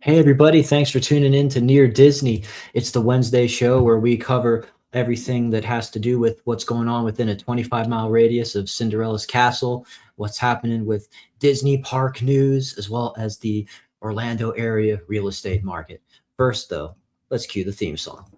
Hey, everybody. Thanks for tuning in to Near Disney. It's the Wednesday show where we cover everything that has to do with what's going on within a 25-mile radius of Cinderella's castle, what's happening with Disney park news, as well as the Orlando area real estate market. First, though, let's cue the theme song.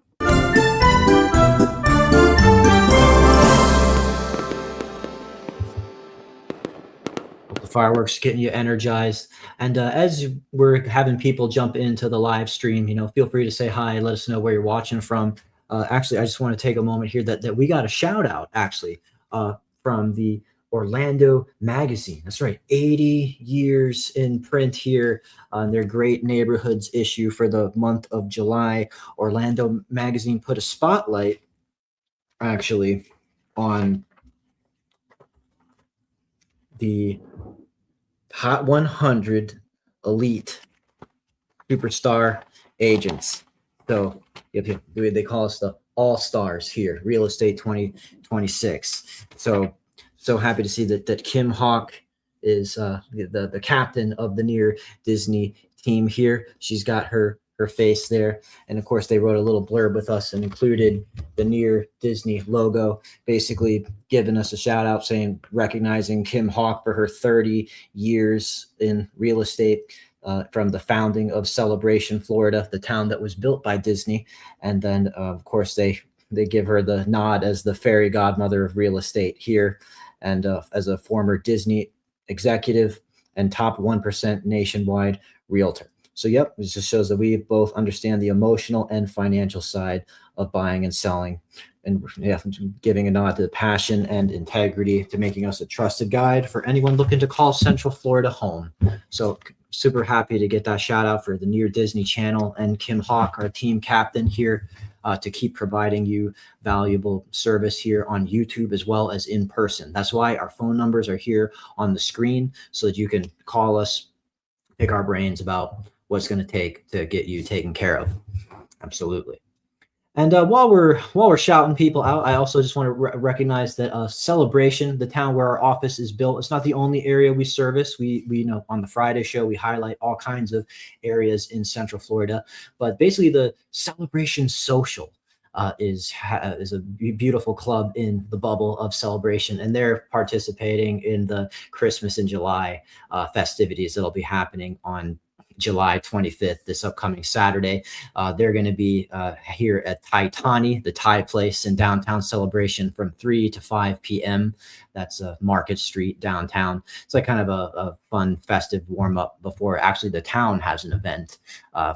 The fireworks getting you energized. And as we're having people jump into the live stream, feel free to say hi. Let us know where you're watching from. Actually, I just want to take a moment here that we got a shout out actually from the Orlando Magazine. That's right, 80 years in print here on their Great Neighborhoods issue for the month of July. Orlando Magazine put a spotlight actually on the Hot 100 elite superstar agents. So they call us the all stars here, Real Estate 2026. So happy to see that Kim Hawk is the captain of the Near Disney team here. She's got her face there, and of course they wrote a little blurb with us and included the Near Disney logo, basically giving us a shout out, saying recognizing Kim Hawk for her 30 years in real estate, from the founding of Celebration, Florida, the town that was built by Disney. And then of course they give her the nod as the fairy godmother of real estate here, and as a former Disney executive and top 1% nationwide realtor. So yep, it just shows that we both understand the emotional and financial side of buying and selling, and giving a nod to the passion and integrity to making us a trusted guide for anyone looking to call Central Florida home. So super happy to get that shout out for the Near Disney channel and Kim Hawk, our team captain here, to keep providing you valuable service here on YouTube as well as in person. That's why our phone numbers are here on the screen so that you can call us, pick our brains about what's going to take to get you taken care of. Absolutely. And while we're shouting people out, I also just want to recognize that Celebration, the town where our office is built, it's not the only area we service. We on the Friday show, we highlight all kinds of areas in Central Florida, but basically the Celebration Social is a beautiful club in the bubble of Celebration, and they're participating in the Christmas in July festivities that'll be happening on July 25th, this upcoming Saturday. They're going to be here at Taitani, the Thai place in downtown Celebration, from 3 to 5 p.m. That's Market Street downtown. It's like kind of a fun, festive warm up before actually the town has an event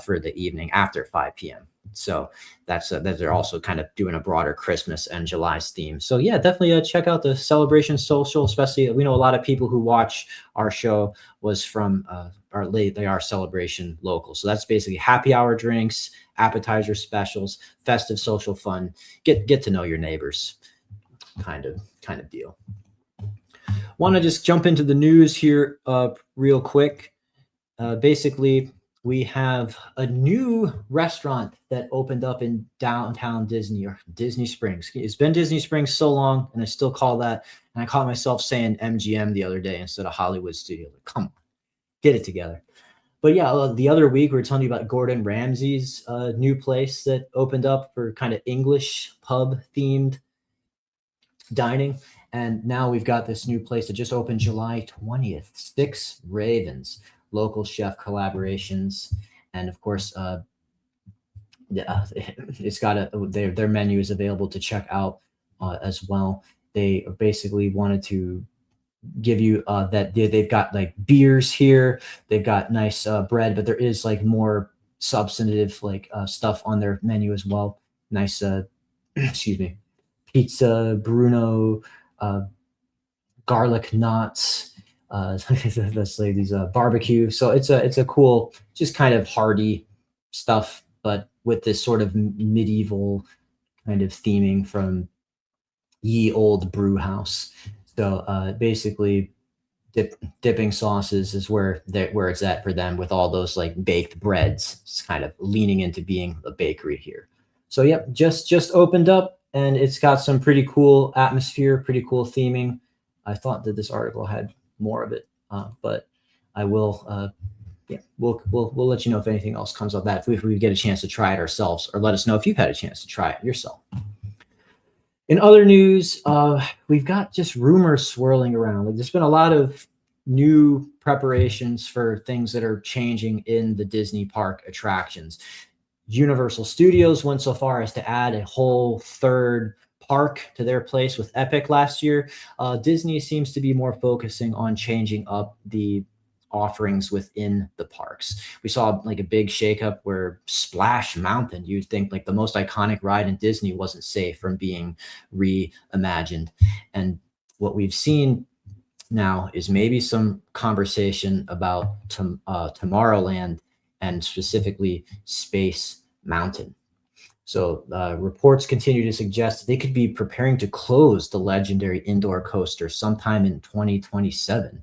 for the evening after 5 p.m. So that they're also kind of doing a broader Christmas and July's theme. So yeah, definitely check out the Celebration Social. Especially, we know a lot of people who watch our show was from they are Celebration local. So that's basically happy hour drinks, appetizer specials, festive social fun. Get to know your neighbors, kind of deal. Want to just jump into the news here real quick. Basically, we have a new restaurant that opened up in downtown Disney, or Disney Springs. It's been Disney Springs so long, and I still call that. And I caught myself saying MGM the other day instead of Hollywood Studio. Like, come on, get it together. But yeah, the other week we were telling you about Gordon Ramsay's new place that opened up for kind of English pub themed dining. And now we've got this new place that just opened July 20th, Six Ravens. Local chef collaborations, and of course it's got their menu is available to check out as well. They basically wanted to give you that they've got like beers here, they've got nice bread, but there is like more substantive like stuff on their menu as well. Nice excuse me, pizza, Bruno, garlic knots, let's say these barbecue. So it's a cool, just kind of hearty stuff, but with this sort of medieval kind of theming from ye old brew house. So basically dipping sauces is where it's at for them, with all those like baked breads. It's kind of leaning into being a bakery here. So yep, just opened up, and it's got some pretty cool atmosphere, pretty cool theming. I thought that this article had more of it, but I will yeah, we'll let you know if anything else comes of that, if we get a chance to try it ourselves, or let us know if you've had a chance to try it yourself. In other news, we've got just rumors swirling around. Like, there's been a lot of new preparations for things that are changing in the Disney park attractions. Universal Studios went so far as to add a whole third park to their place with Epic last year. Disney seems to be more focusing on changing up the offerings within the parks. We saw like a big shakeup where Splash Mountain, you'd think like the most iconic ride in Disney, wasn't safe from being reimagined. And what we've seen now is maybe some conversation about Tomorrowland, and specifically Space Mountain. So reports continue to suggest they could be preparing to close the legendary indoor coaster sometime in 2027.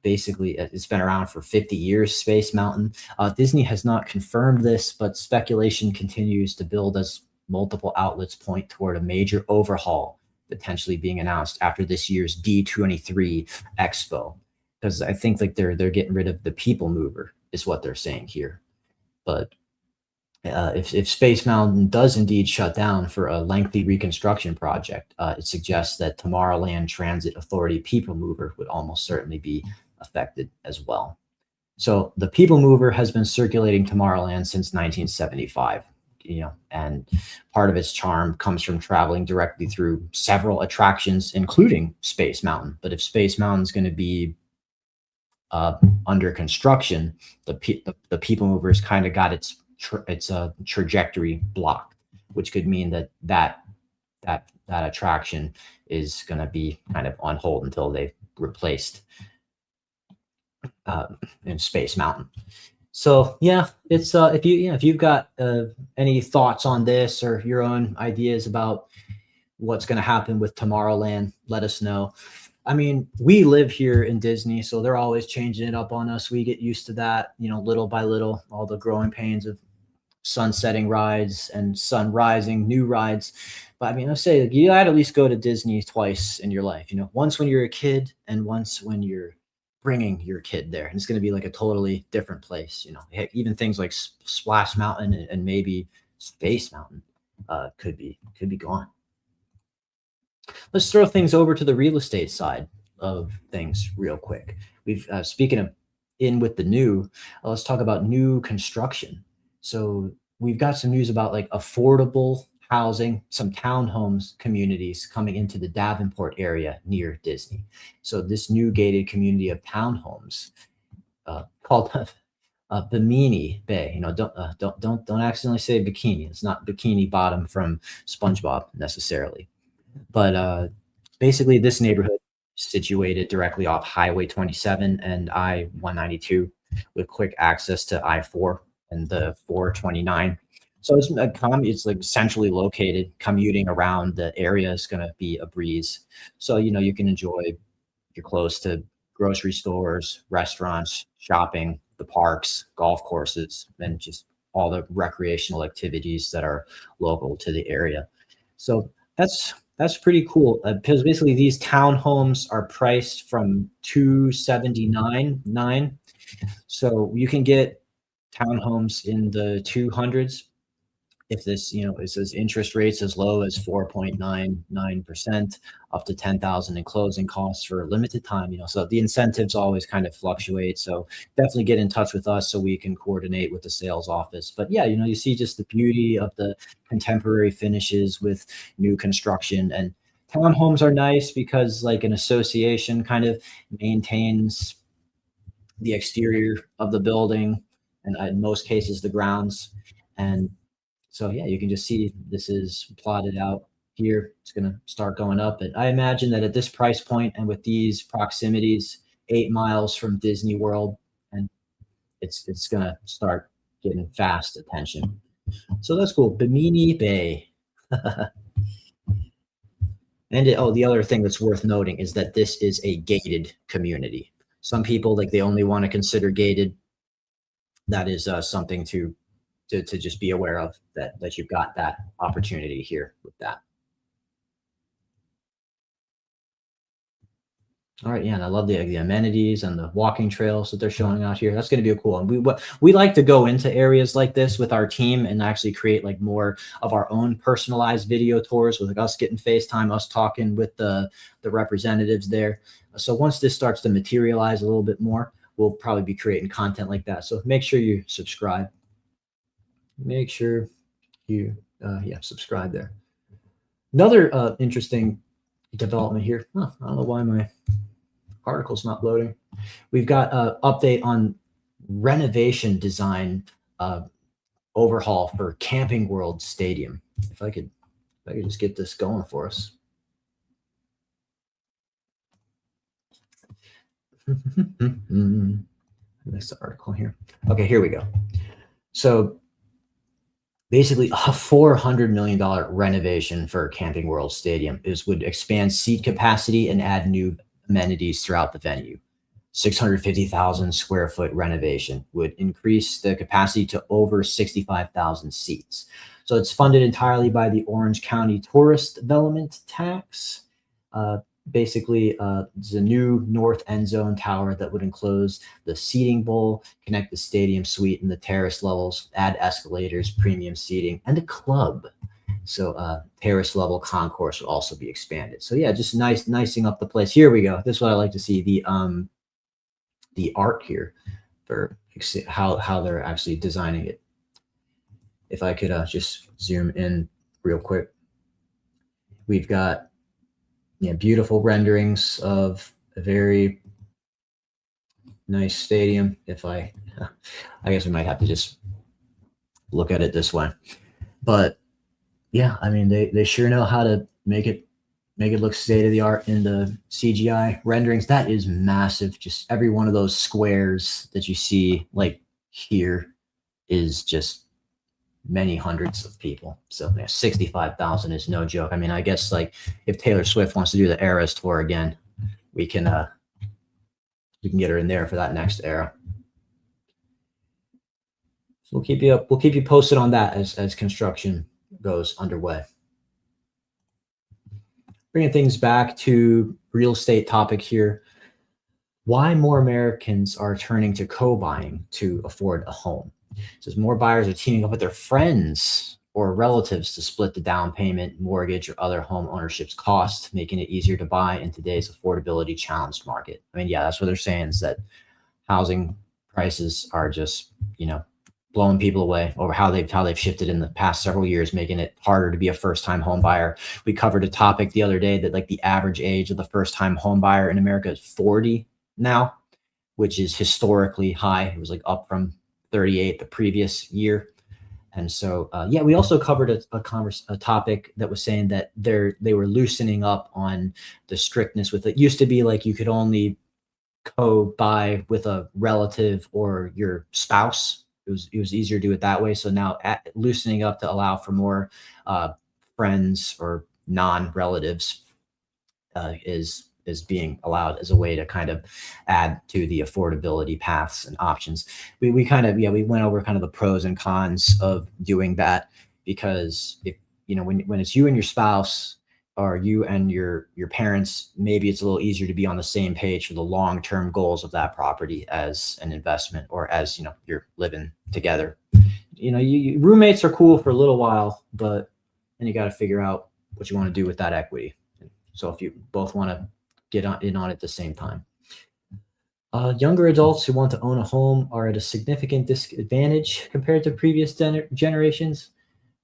Basically, it's been around for 50 years, Space Mountain. Disney has not confirmed this, but speculation continues to build as multiple outlets point toward a major overhaul potentially being announced after this year's D23 Expo. Because I think like they're getting rid of the people mover is what they're saying here. But if Space Mountain does indeed shut down for a lengthy reconstruction project, it suggests that Tomorrowland Transit Authority People Mover would almost certainly be affected as well. So the People Mover has been circulating Tomorrowland since 1975, and part of its charm comes from traveling directly through several attractions, including Space Mountain. But if Space Mountain is going to be under construction, the People Mover's kind of got its trajectory blocked, which could mean that attraction is going to be kind of on hold until they've replaced in Space Mountain. So yeah, it's if you've got any thoughts on this or your own ideas about what's going to happen with Tomorrowland, let us know. I mean, we live here in Disney, so they're always changing it up on us. We get used to that, little by little, all the growing pains of sunsetting rides and sun rising new rides. But I mean, I say like, you gotta at least go to Disney twice in your life, once when you're a kid and once when you're bringing your kid there. And it's going to be like a totally different place. Even things like Splash Mountain and maybe Space Mountain could be gone. Let's throw things over to the real estate side of things real quick. We've speaking of in with the new, let's talk about new construction. So we've got some news about like affordable housing, some townhomes communities coming into the Davenport area near Disney. So this new gated community of townhomes called Bimini Bay. Don't accidentally say bikini. It's not Bikini Bottom from SpongeBob necessarily, but basically this neighborhood is situated directly off Highway 27 and I-192 with quick access to I-4 and the 429. So it's like centrally located. Commuting around the area is going to be a breeze. So, you can enjoy, you're close to grocery stores, restaurants, shopping, the parks, golf courses, and just all the recreational activities that are local to the area. So that's pretty cool because basically these townhomes are priced from $279,900. So you can get townhomes in the 200s if this, it says interest rates as low as 4.99%, up to 10,000 in closing costs for a limited time. So the incentives always kind of fluctuate. So definitely get in touch with us so we can coordinate with the sales office. But yeah, you see just the beauty of the contemporary finishes with new construction. And townhomes are nice because like an association kind of maintains the exterior of the building and in most cases the grounds. And so yeah, you can just see this is plotted out here. It's going to start going up. And I imagine that at this price point and with these proximities, 8 miles from Disney World, and it's going to start getting fast attention. So that's cool. Bimini Bay. And the other thing that's worth noting is that this is a gated community. Some people like they only want to consider gated. That is something to just be aware of, that you've got that opportunity here with that. All right, yeah, and I love the amenities and the walking trails that they're showing out here. That's going to be a cool one. We like to go into areas like this with our team and actually create like more of our own personalized video tours with like us getting FaceTime, us talking with the representatives there. So once this starts to materialize a little bit more, we'll probably be creating content like that. So make sure you subscribe. Make sure you subscribe there. Another interesting development here. Huh, I don't know why my article's not loading. We've got an update on renovation design overhaul for Camping World Stadium. If I could just get this going for us. Next article here. Okay, here we go. So basically a $400 million renovation for Camping World Stadium would expand seat capacity and add new amenities throughout the venue. 650,000 square foot renovation would increase the capacity to over 65,000 seats. So it's funded entirely by the Orange County Tourist Development Tax. Basically, it's a new north end zone tower that would enclose the seating bowl, connect the stadium suite and the terrace levels, add escalators, premium seating, and a club. So terrace level concourse would also be expanded. So yeah, just nicing up the place. Here we go. This is what I like to see, the art here for how they're actually designing it. If I could just zoom in real quick. We've got beautiful renderings of a very nice stadium. I guess we might have to just look at it this way. But yeah, I mean, they sure know how to make it look state of the art in the CGI renderings. That is massive. Just every one of those squares that you see like here is just many hundreds of people. So 65,000 is no joke. I mean, I guess like if Taylor Swift wants to do the Eras tour again, we can get her in there for that next era. So we'll keep you posted on that as construction goes underway. Bringing things back to real estate topic here. Why more Americans are turning to co-buying to afford a home. It says more buyers are teaming up with their friends or relatives to split the down payment, mortgage, or other home ownership's cost, making it easier to buy in today's affordability challenged market. I mean, yeah, that's what they're saying, is that housing prices are just, blowing people away over how they've shifted in the past several years, making it harder to be a first-time home buyer. We covered a topic the other day that like the average age of the first-time home buyer in America is 40 now, which is historically high. It was like up from 38 the previous year. And so, we also covered a topic that was saying that they were loosening up on the strictness with it. Used to be like you could only co-buy with a relative or your spouse. It was easier to do it that way. So now loosening up to allow for more friends or non-relatives is being allowed as a way to kind of add to the affordability paths and options. We went over kind of the pros and cons of doing that, because if when it's you and your spouse, or you and your parents, maybe it's a little easier to be on the same page for the long-term goals of that property as an investment, or as you're living together. You roommates are cool for a little while, but then you got to figure out what you want to do with that equity. So if you both want to get in on it at the same time. Younger adults who want to own a home are at a significant disadvantage compared to previous generations.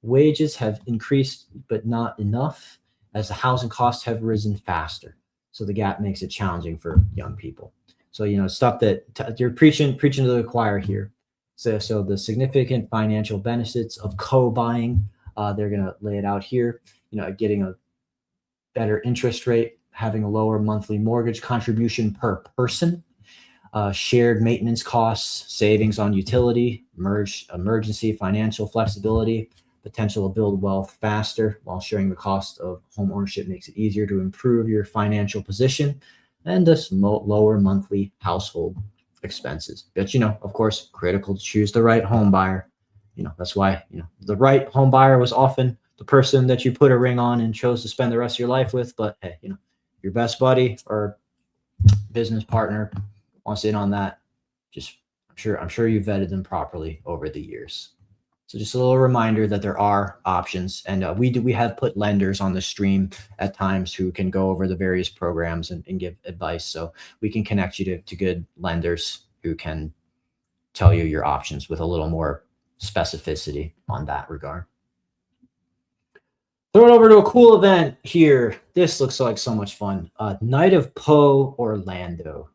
Wages have increased, but not enough, as the housing costs have risen faster. So the gap makes it challenging for young people. So, stuff that you're preaching to the choir here. So the significant financial benefits of co-buying, they're going to lay it out here, getting a better interest rate, having a lower monthly mortgage contribution per person, shared maintenance costs, savings on utility, emergency financial flexibility, potential to build wealth faster while sharing the cost of home ownership makes it easier to improve your financial position, and thus lower monthly household expenses. But, of course, critical to choose the right home buyer. That's why, the right home buyer was often the person that you put a ring on and chose to spend the rest of your life with. But hey, your best buddy or business partner wants in on that, just I'm sure you vetted them properly over the years. So just a little reminder that there are options, and we have put lenders on the stream at times who can go over the various programs and give advice. So we can connect you to good lenders who can tell you your options with a little more specificity on that regard. Throw it over to a cool event here. This looks like so much fun. Night of Poe Orlando.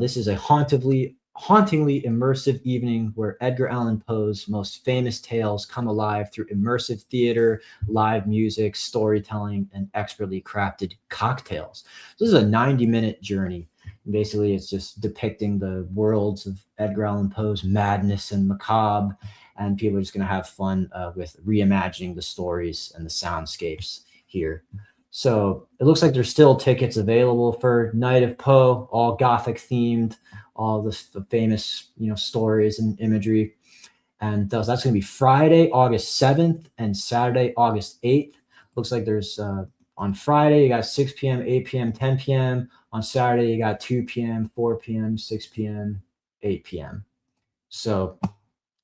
This is a hauntingly immersive evening where Edgar Allan Poe's most famous tales come alive through immersive theater, live music, storytelling, and expertly crafted cocktails. This is a 90-minute journey. Basically, it's just depicting the worlds of Edgar Allan Poe's madness and macabre, and people are just going to have fun with reimagining the stories and the soundscapes here. So it looks like there's still tickets available for Night of Poe, all Gothic themed, all the famous stories and imagery. And that's going to be Friday, August 7th and Saturday, August 8th. Looks like there's on Friday, you got 6 p.m., 8 p.m., 10 p.m. On Saturday, you got 2 p.m., 4 p.m., 6 p.m., 8 p.m. So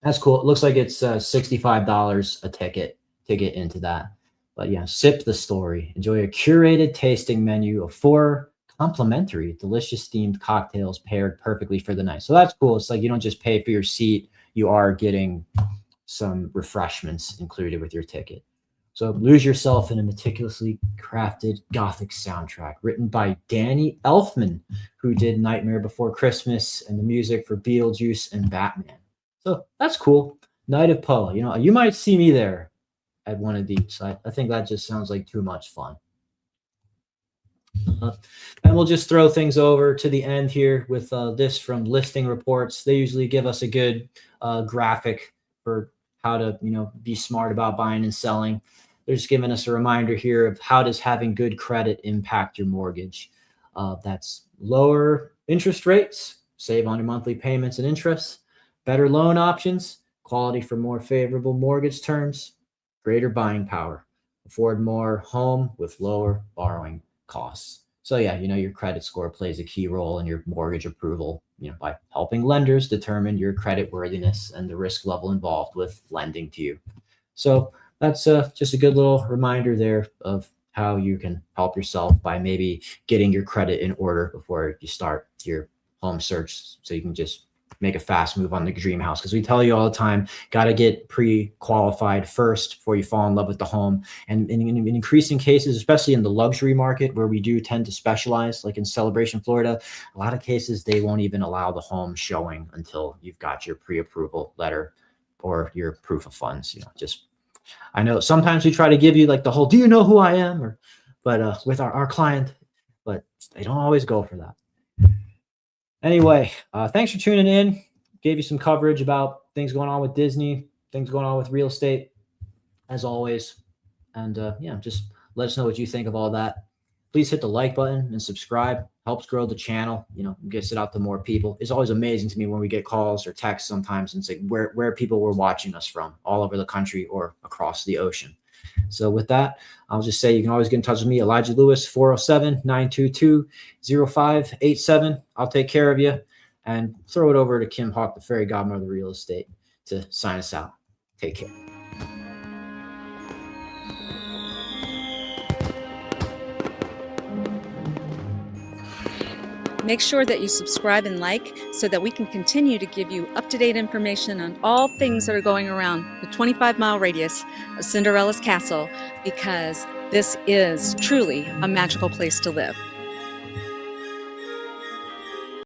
that's cool. It looks like it's $65 a ticket to get into that. But yeah, sip the story. Enjoy a curated tasting menu of 4 complimentary, delicious themed cocktails paired perfectly for the night. So that's cool. It's like you don't just pay for your seat. You are getting some refreshments included with your ticket. So lose yourself in a meticulously crafted Gothic soundtrack written by Danny Elfman, who did Nightmare Before Christmas and the music for Beetlejuice and Batman. So that's cool. Night of Poe. You might see me there at one of these. I think that just sounds like too much fun. And we'll just throw things over to the end here with this from Listing Reports. They usually give us a good graphic for how to be smart about buying and selling. They're just giving us a reminder here of how does having good credit impact your mortgage. That's lower interest rates, save on your monthly payments and interest, better loan options, quality for more favorable mortgage terms, greater buying power, afford more home with lower borrowing costs. So yeah, your credit score plays a key role in your mortgage approval, by helping lenders determine your credit worthiness and the risk level involved with lending to you. So that's just a good little reminder there of how you can help yourself by maybe getting your credit in order before you start your home search, so you can just make a fast move on the dream house. Because we tell you all the time, got to get pre-qualified first before you fall in love with the home. And in increasing cases, especially in the luxury market where we do tend to specialize, like in Celebration, Florida, a lot of cases, they won't even allow the home showing until you've got your pre-approval letter or your proof of funds. I know sometimes we try to give you like the whole, do you know who I am? But with our client, but they don't always go for that. Anyway, thanks for tuning in. Gave you some coverage about things going on with Disney, things going on with real estate, as always. And just let us know what you think of all that. Please hit the like button and subscribe. Helps grow the channel, gets it out to more people. It's always amazing to me when we get calls or texts sometimes and say where people were watching us from all over the country or across the ocean. So with that, I'll just say you can always get in touch with me, Elijah Lewis, 407-922-0587. I'll take care of you, and throw it over to Kim Hawk, the fairy godmother of real estate, to sign us out. Take care. Make sure that you subscribe and like so that we can continue to give you up-to-date information on all things that are going around the 25-mile radius of Cinderella's castle, because this is truly a magical place to live.